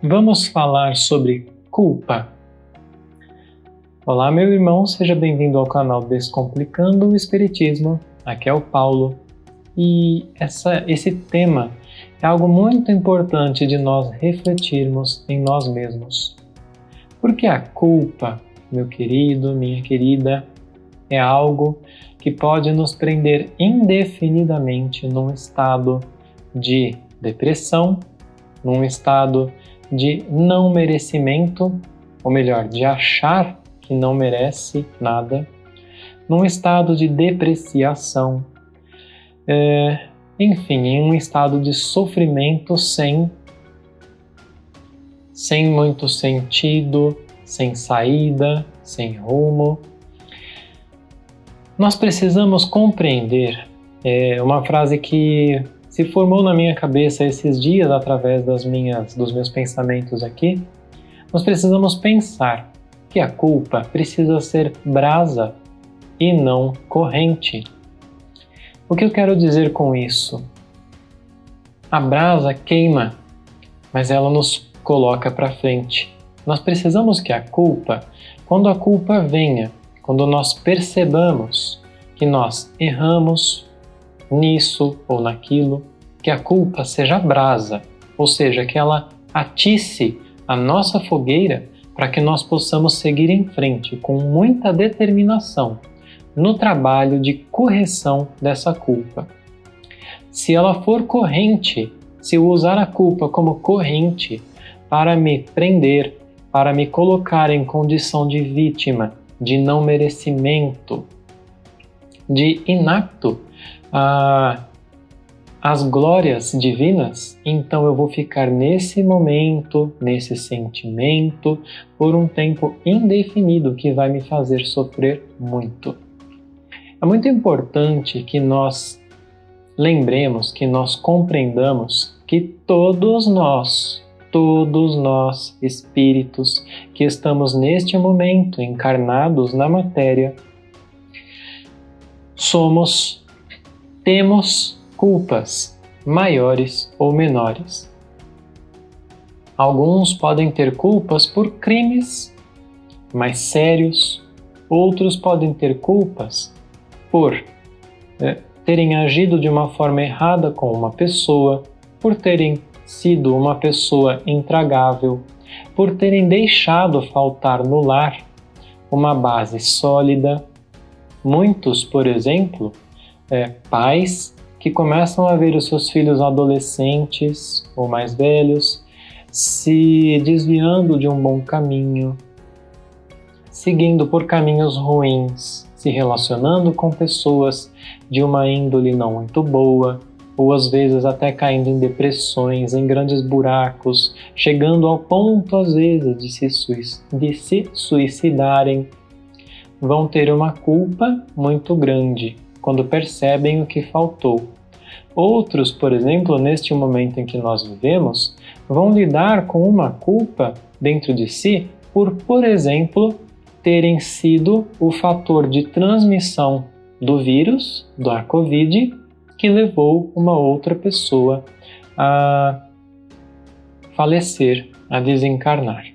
Vamos falar sobre culpa. Olá, meu irmão, seja bem-vindo ao canal Descomplicando o Espiritismo. Aqui é o Paulo e esse tema é algo muito importante de nós refletirmos em nós mesmos. Porque a culpa, meu querido, minha querida, é algo que pode nos prender indefinidamente num estado de depressão, num estado de não merecimento, ou melhor, de achar que não merece nada, num estado de depreciação, enfim, em um estado de sofrimento sem muito sentido, sem saída, sem rumo. Nós precisamos compreender uma frase que se formou na minha cabeça esses dias através dos meus pensamentos aqui. Nós precisamos pensar que a culpa precisa ser brasa e não corrente. O que eu quero dizer com isso? A brasa queima, mas ela nos coloca para frente. Nós precisamos que a culpa, quando a culpa venha, quando nós percebamos que nós erramos nisso ou naquilo, que a culpa seja brasa, ou seja, que ela atice a nossa fogueira para que nós possamos seguir em frente com muita determinação no trabalho de correção dessa culpa. Se ela for corrente, se eu usar a culpa como corrente para me prender, para me colocar em condição de vítima, de não merecimento, de inapto às glórias divinas, então eu vou ficar nesse momento, nesse sentimento, por um tempo indefinido que vai me fazer sofrer muito. É muito importante que nós lembremos, que nós compreendamos que todos nós, espíritos que estamos neste momento encarnados na matéria, temos culpas maiores ou menores. Alguns podem ter culpas por crimes mais sérios, outros podem ter culpas por terem agido de uma forma errada com uma pessoa, por terem sido uma pessoa intragável, por terem deixado faltar no lar uma base sólida. Muitos, por exemplo, pais que começam a ver os seus filhos adolescentes ou mais velhos se desviando de um bom caminho, seguindo por caminhos ruins, se relacionando com pessoas de uma índole não muito boa, ou às vezes até caindo em depressões, em grandes buracos, chegando ao ponto às vezes de se suicidarem, vão ter uma culpa muito grande quando percebem o que faltou. Outros, por exemplo, neste momento em que nós vivemos, vão lidar com uma culpa dentro de si por exemplo, terem sido o fator de transmissão do vírus, da Covid, que levou uma outra pessoa a falecer, a desencarnar.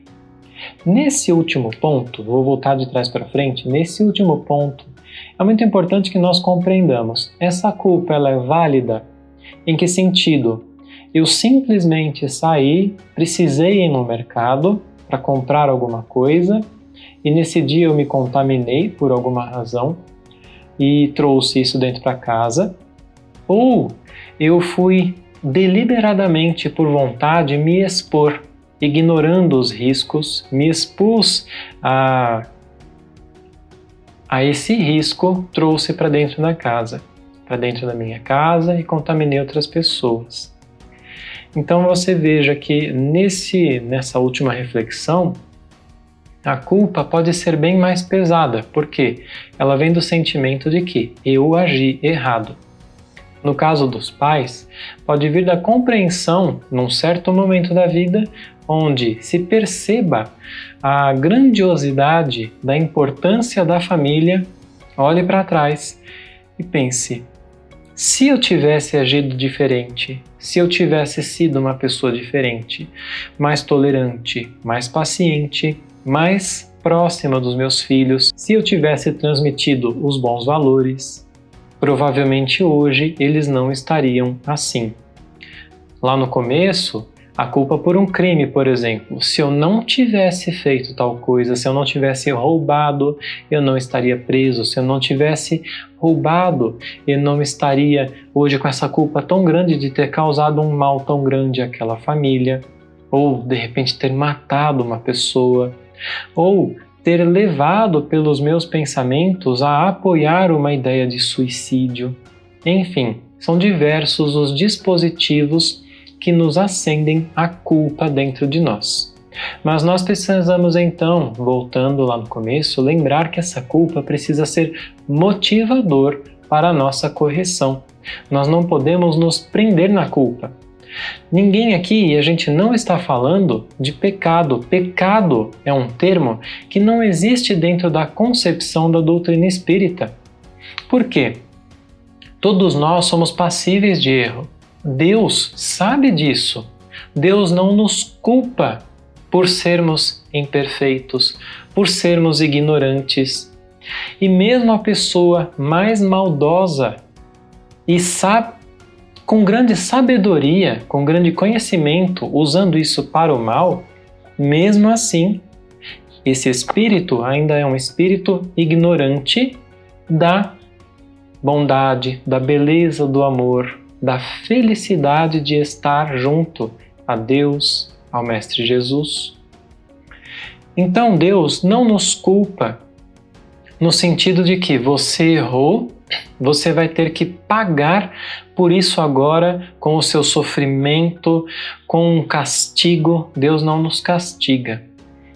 Nesse último ponto, vou voltar de trás para frente, nesse último ponto, é muito importante que nós compreendamos, essa culpa ela é válida? Em que sentido? Eu simplesmente saí, precisei ir no mercado para comprar alguma coisa, e nesse dia eu me contaminei por alguma razão e trouxe isso dentro para casa, ou eu fui deliberadamente, por vontade, me expor, ignorando os riscos, me expus a esse risco, trouxe para dentro da casa, para dentro da minha casa e contaminei outras pessoas. Então você veja que nessa última reflexão, a culpa pode ser bem mais pesada, porque ela vem do sentimento de que eu agi errado. No caso dos pais, pode vir da compreensão, num certo momento da vida, onde se perceba a grandiosidade da importância da família, olhe para trás e pense: Se eu tivesse agido diferente, se eu tivesse sido uma pessoa diferente, mais tolerante, mais paciente, mais próxima dos meus filhos, se eu tivesse transmitido os bons valores, provavelmente hoje eles não estariam assim. Lá no começo, a culpa por um crime, por exemplo. Se eu não tivesse feito tal coisa, se eu não tivesse roubado, eu não estaria preso. Se eu não tivesse roubado, eu não estaria hoje com essa culpa tão grande de ter causado um mal tão grande àquela família, ou de repente ter matado uma pessoa, ou ter levado pelos meus pensamentos a apoiar uma ideia de suicídio. Enfim, são diversos os dispositivos que nos acendem a culpa dentro de nós. Mas nós precisamos então, voltando lá no começo, lembrar que essa culpa precisa ser motivador para a nossa correção. Nós não podemos nos prender na culpa. Ninguém aqui, e a gente não está falando de pecado. Pecado é um termo que não existe dentro da concepção da doutrina espírita. Por quê? Todos nós somos passíveis de erro. Deus sabe disso. Deus não nos culpa por sermos imperfeitos, por sermos ignorantes. E mesmo a pessoa mais maldosa e com grande sabedoria, com grande conhecimento, usando isso para o mal, mesmo assim, esse espírito ainda é um espírito ignorante da bondade, da beleza do amor, da felicidade de estar junto a Deus, ao Mestre Jesus. Então Deus não nos culpa no sentido de que você errou, você vai ter que pagar por isso agora com o seu sofrimento, com um castigo. Deus não nos castiga.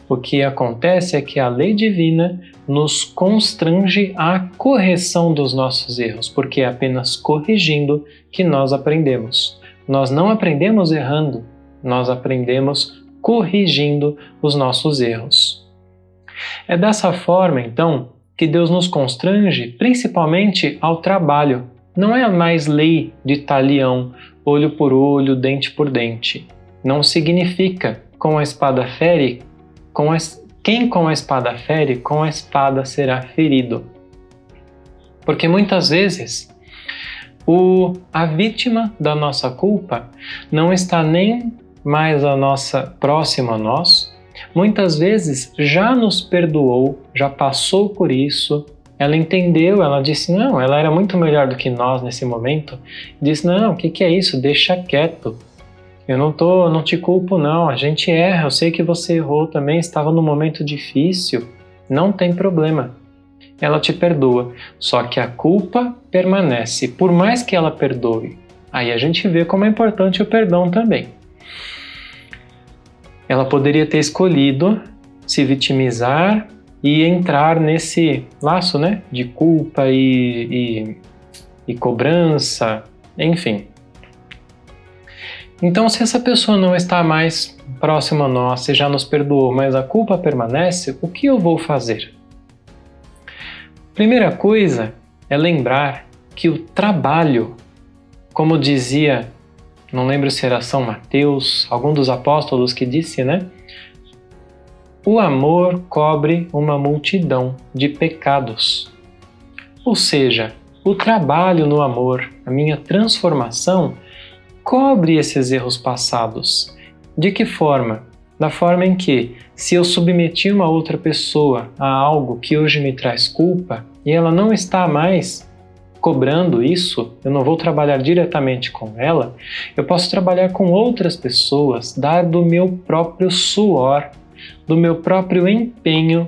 O que acontece é que a lei divina nos constrange à correção dos nossos erros, porque é apenas corrigindo que nós aprendemos. Nós não aprendemos errando, nós aprendemos corrigindo os nossos erros. É dessa forma, então, que Deus nos constrange principalmente ao trabalho. Não é mais lei de talião, olho por olho, dente por dente. Não significa com a espada fere, quem com a espada fere, com a espada será ferido. Porque muitas vezes a vítima da nossa culpa não está nem mais próxima a nós, muitas vezes já nos perdoou, já passou por isso, ela entendeu, ela disse não, ela era muito melhor do que nós nesse momento, disse não, o que é isso? Deixa quieto, eu não te culpo não, a gente erra, eu sei que você errou também, estava num momento difícil, não tem problema. Ela te perdoa, só que a culpa permanece, por mais que ela perdoe. Aí a gente vê como é importante o perdão também. Ela poderia ter escolhido se vitimizar e entrar nesse laço, né, de culpa e cobrança, enfim. Então, se essa pessoa não está mais próxima a nós, se já nos perdoou, mas a culpa permanece, o que eu vou fazer? Primeira coisa é lembrar que o trabalho, como dizia, não lembro se era São Mateus, algum dos apóstolos que disse, né? O amor cobre uma multidão de pecados. Ou seja, o trabalho no amor, a minha transformação, cobre esses erros passados. De que forma? Da forma em que, se eu submeti uma outra pessoa a algo que hoje me traz culpa e ela não está mais cobrando isso, eu não vou trabalhar diretamente com ela, eu posso trabalhar com outras pessoas, dar do meu próprio suor, do meu próprio empenho,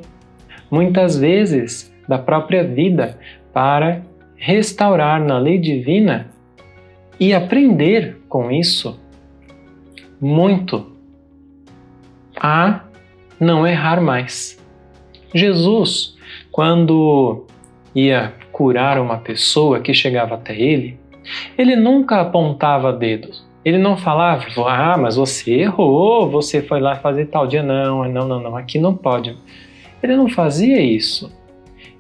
muitas vezes da própria vida, para restaurar na lei divina e aprender com isso muito a não errar mais. Jesus, quando ia curar uma pessoa que chegava até ele, ele nunca apontava dedos. Ele não falava, mas você errou, você foi lá fazer tal dia. Não, aqui não pode. Ele não fazia isso.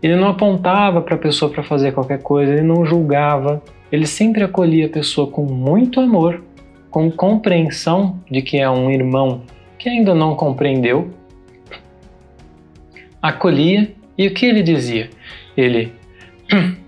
Ele não apontava para a pessoa para fazer qualquer coisa, ele não julgava, ele sempre acolhia a pessoa com muito amor, com compreensão de que é um irmão que ainda não compreendeu. Acolhia, e o que ele dizia? Ele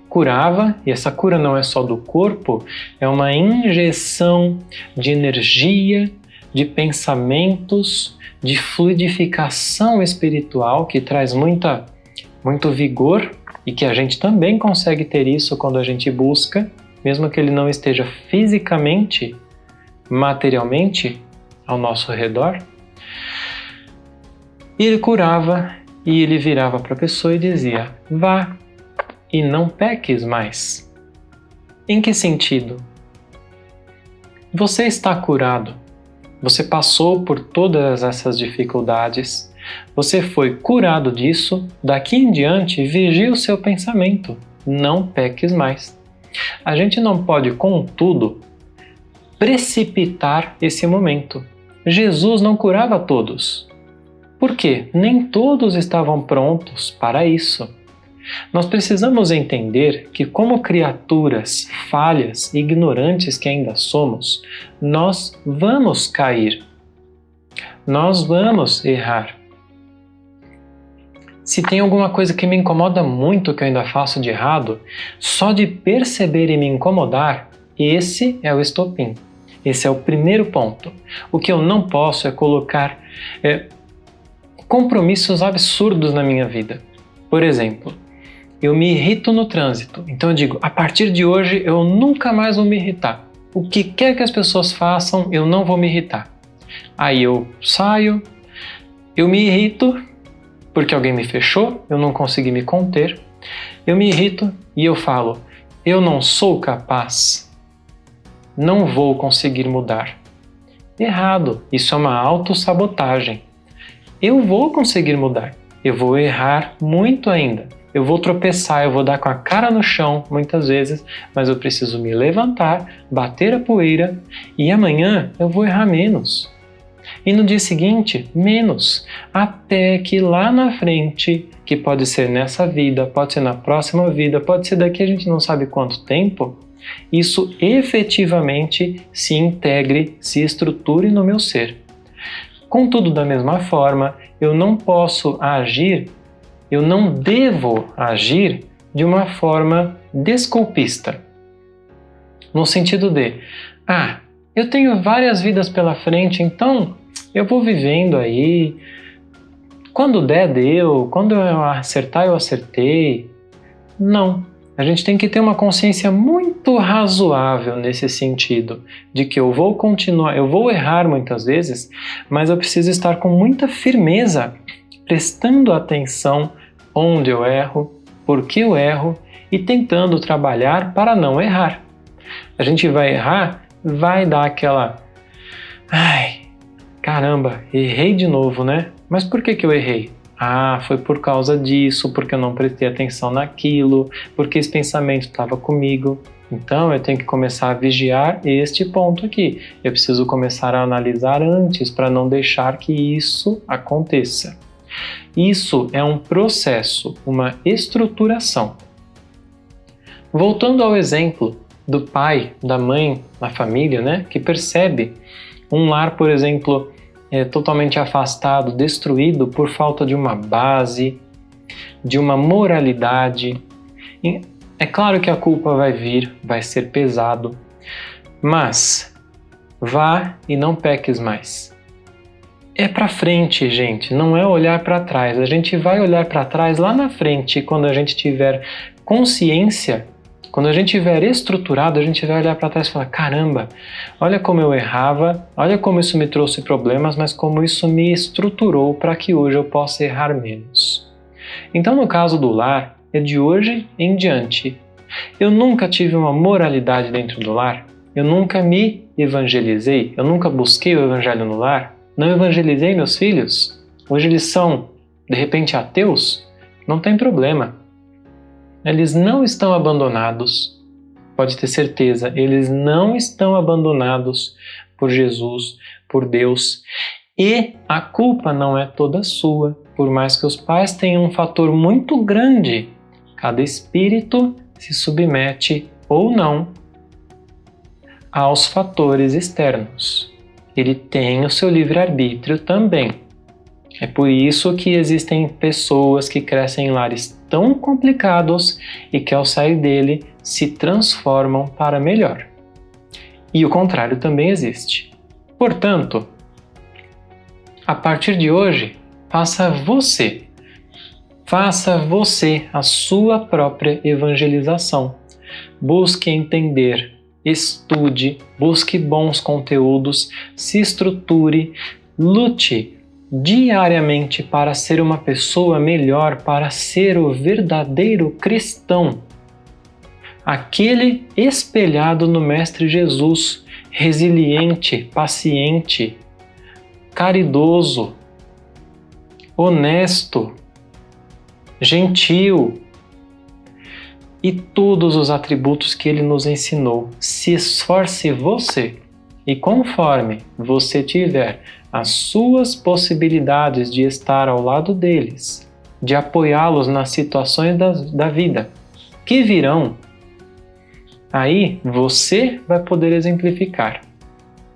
curava, e essa cura não é só do corpo, é uma injeção de energia, de pensamentos, de fluidificação espiritual que traz muito vigor e que a gente também consegue ter isso quando a gente busca, mesmo que ele não esteja fisicamente, materialmente ao nosso redor. E ele curava e ele virava para a pessoa e dizia: vá e não peques mais. Em que sentido? Você está curado. Você passou por todas essas dificuldades. Você foi curado disso. Daqui em diante, vigie o seu pensamento. Não peques mais. A gente não pode, contudo, precipitar esse momento. Jesus não curava todos. Por quê? Nem todos estavam prontos para isso. Nós precisamos entender que, como criaturas falhas e ignorantes que ainda somos, nós vamos cair. Nós vamos errar. Se tem alguma coisa que me incomoda muito que eu ainda faço de errado, só de perceber e me incomodar, esse é o estopim. Esse é o primeiro ponto. O que eu não posso é colocar compromissos absurdos na minha vida. Por exemplo, eu me irrito no trânsito. Então eu digo, a partir de hoje eu nunca mais vou me irritar. O que quer que as pessoas façam, eu não vou me irritar. Aí eu saio, eu me irrito porque alguém me fechou, eu não consegui me conter. Eu me irrito e eu falo, eu não sou capaz, não vou conseguir mudar. Errado, isso é uma autossabotagem. Eu vou conseguir mudar, eu vou errar muito ainda. Eu vou tropeçar, eu vou dar com a cara no chão muitas vezes, mas eu preciso me levantar, bater a poeira e amanhã eu vou errar menos. E no dia seguinte, menos. Até que lá na frente, que pode ser nessa vida, pode ser na próxima vida, pode ser daqui a gente não sabe quanto tempo, isso efetivamente se integre, se estruture no meu ser. Contudo, da mesma forma, eu não posso agir, eu não devo agir de uma forma desculpista. No sentido de, eu tenho várias vidas pela frente, então eu vou vivendo aí. Quando der, deu. Quando eu acertar, eu acertei. Não. A gente tem que ter uma consciência muito razoável nesse sentido, de que eu vou continuar, eu vou errar muitas vezes, mas eu preciso estar com muita firmeza, prestando atenção onde eu erro, por que eu erro e tentando trabalhar para não errar. A gente vai errar, vai dar aquela... caramba, errei de novo, né? Mas por que eu errei? Foi por causa disso, porque eu não prestei atenção naquilo, porque esse pensamento estava comigo. Então eu tenho que começar a vigiar este ponto aqui. Eu preciso começar a analisar antes para não deixar que isso aconteça. Isso é um processo, uma estruturação. Voltando ao exemplo do pai, da mãe, da família, né, que percebe um lar, por exemplo, totalmente afastado, destruído por falta de uma base, de uma moralidade. E é claro que a culpa vai vir, vai ser pesado, mas vá e não peques mais. É para frente, gente, não é olhar para trás. A gente vai olhar para trás lá na frente, quando a gente tiver consciência, quando a gente tiver estruturado, a gente vai olhar para trás e falar, caramba, olha como eu errava, olha como isso me trouxe problemas, mas como isso me estruturou para que hoje eu possa errar menos. Então, no caso do lar, é de hoje em diante. Eu nunca tive uma moralidade dentro do lar, eu nunca me evangelizei, eu nunca busquei o evangelho no lar, não evangelizei meus filhos, hoje eles são, de repente, ateus, não tem problema. Eles não estão abandonados, pode ter certeza, eles não estão abandonados por Jesus, por Deus. E a culpa não é toda sua, por mais que os pais tenham um fator muito grande. Cada espírito se submete ou não aos fatores externos. Ele tem o seu livre-arbítrio também. É por isso que existem pessoas que crescem em lares tão complicados e que ao sair dele se transformam para melhor. E o contrário também existe. Portanto, a partir de hoje, faça você a sua própria evangelização. Busque entender, estude, busque bons conteúdos, se estruture, lute diariamente para ser uma pessoa melhor, para ser o verdadeiro cristão. Aquele espelhado no Mestre Jesus, resiliente, paciente, caridoso, honesto, gentil e todos os atributos que ele nos ensinou. Se esforce você e conforme você tiver as suas possibilidades de estar ao lado deles, de apoiá-los nas situações da vida que virão, aí você vai poder exemplificar.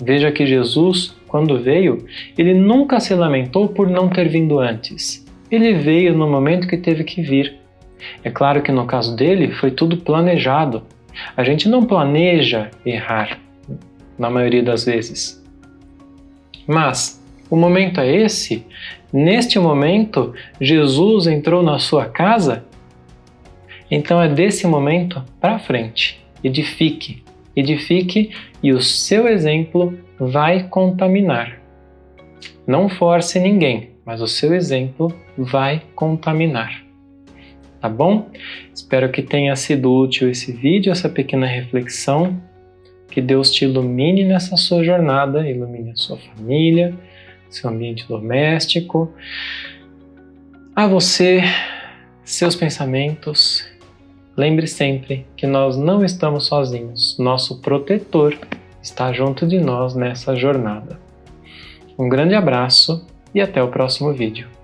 Veja que Jesus, quando veio, ele nunca se lamentou por não ter vindo antes. Ele veio no momento que teve que vir. É claro que no caso dele foi tudo planejado. A gente não planeja errar, na maioria das vezes. Mas o momento é esse. Neste momento, Jesus entrou na sua casa. Então é desse momento para frente. Edifique e o seu exemplo vai contaminar. Não force ninguém, mas o seu exemplo vai contaminar. Tá bom? Espero que tenha sido útil esse vídeo, essa pequena reflexão. Que Deus te ilumine nessa sua jornada, ilumine a sua família, seu ambiente doméstico, a você, seus pensamentos. Lembre sempre que nós não estamos sozinhos. Nosso protetor está junto de nós nessa jornada. Um grande abraço e até o próximo vídeo.